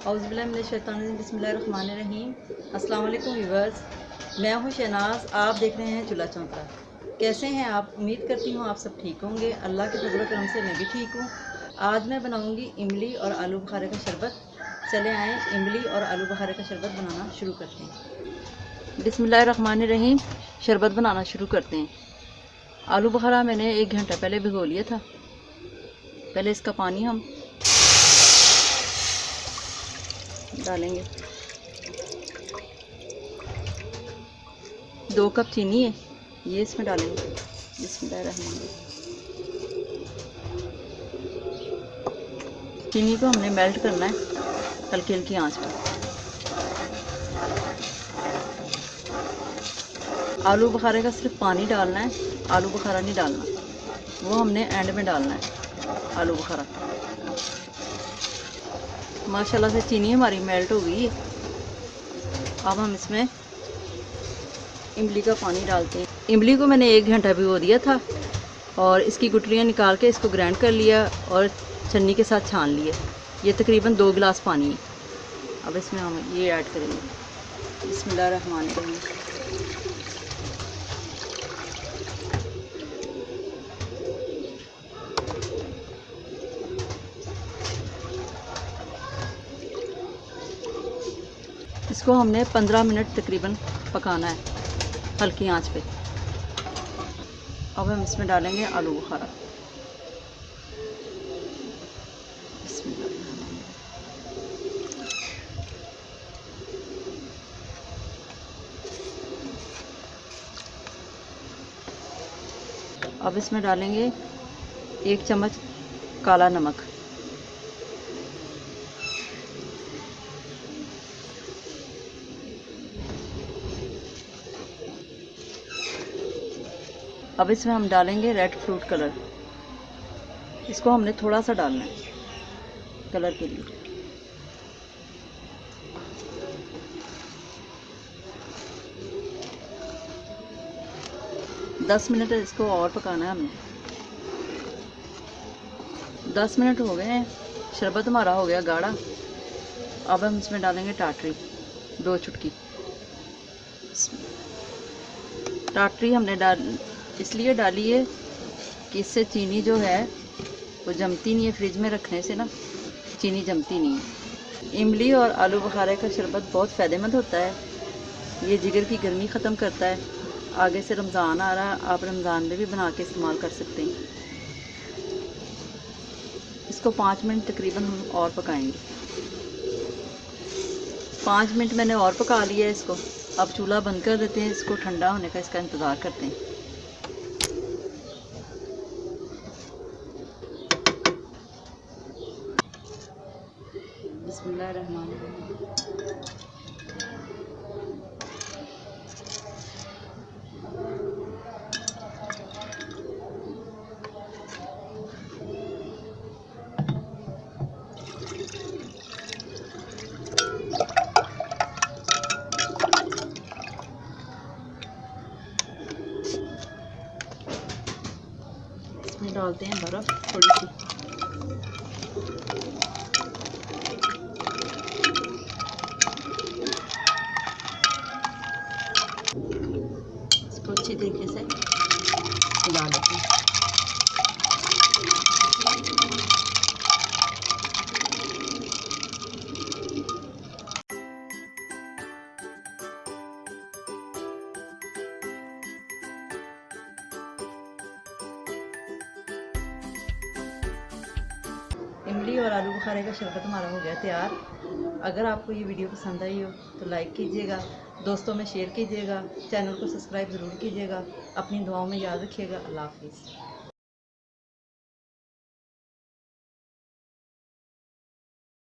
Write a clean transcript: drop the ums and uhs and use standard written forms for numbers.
बिस्मिल्लाहिर्रहमानिर्रहीम। अस्सलाम वालेकुम व्यूअर्स, मैं हूँ शहनाज। आप देख रहे हैं चूल्हा चौंका। कैसे हैं आप? उम्मीद करती हूँ आप सब ठीक होंगे। अल्लाह के फजल करम से मैं भी ठीक हूँ। आज मैं बनाऊँगी इमली और आलू बुखारे का शरबत। चले आएँ इमली और आलू बुखारे का शरबत बनाना शुरू करते हैं। बिस्मिल्लाहिर्रहमानिर्रहीम। शरबत बनाना शुरू करते हैं। आलू बुखारा मैंने 1 घंटा पहले भिगो लिया था। पहले इसका पानी हम डालेंगे। 2 कप चीनी है, ये इसमें डालेंगे। बिस्मिल्लाहिर्रहमानिर्रहीम। चीनी को हमने मेल्ट करना है हल्की हल्की आंच पर। आलू बुखारे का सिर्फ पानी डालना है, आलू बुखारा नहीं डालना, वो हमने एंड में डालना है। आलू बुखारा माशाल्लाह से चीनी हमारी मेल्ट हो गई है। अब हम इसमें इमली का पानी डालते हैं। इमली को मैंने 1 घंटा भिगो दिया था और इसकी गुठलियाँ निकाल के इसको ग्राइंड कर लिया और छन्नी के साथ छान लिए। ये तकरीबन 2 गिलास पानी है। अब इसमें हम ये ऐड करेंगे। बिस्मिल्लाहिर्रहमानिर्रहीम। इसको हमने 15 मिनट तकरीबन पकाना है हल्की आंच पे। अब हम इसमें डालेंगे आलू बुखारा। अब इसमें डालेंगे 1 चम्मच काला नमक। अब इसमें हम डालेंगे रेड फ्रूट कलर। इसको हमने थोड़ा सा डालना है कलर के लिए। दस मिनट इसको और पकाना है हमने। 10 मिनट हो गए हैं, शरबत हमारा हो गया गाढ़ा। अब हम इसमें डालेंगे टाटरी, 2 चुटकी। टाटरी हमने इसलिए डाली है कि इससे चीनी जो है वो जमती नहीं है। फ्रिज में रखने से ना चीनी जमती नहीं है। इमली और आलू बुखारे का शरबत बहुत फ़ायदेमंद होता है। ये जिगर की गर्मी ख़त्म करता है। आगे से रमज़ान आ रहा है, आप रमज़ान में भी बना के इस्तेमाल कर सकते हैं। इसको 5 मिनट तकरीबन हम और पकाएंगे। 5 मिनट मैंने और पका लिया है इसको। अब चूल्हा बंद कर देते हैं। इसको ठंडा होने का इसका इंतज़ार करते हैं। बिस्मिल्लाहिर्रहमानिर्रहीम। इसमें डालते हैं बर्फ़ थोड़ी सी। इसको अच्छी तरीके से मिला लेते हैं। इमली और आलू बुखारे का शरबत हमारा हो गया तैयार। अगर आपको ये वीडियो पसंद आई हो तो लाइक कीजिएगा, दोस्तों में शेयर कीजिएगा, चैनल को सब्सक्राइब ज़रूर कीजिएगा। अपनी दुआओं में याद रखिएगा। अल्लाह हाफ़िज़।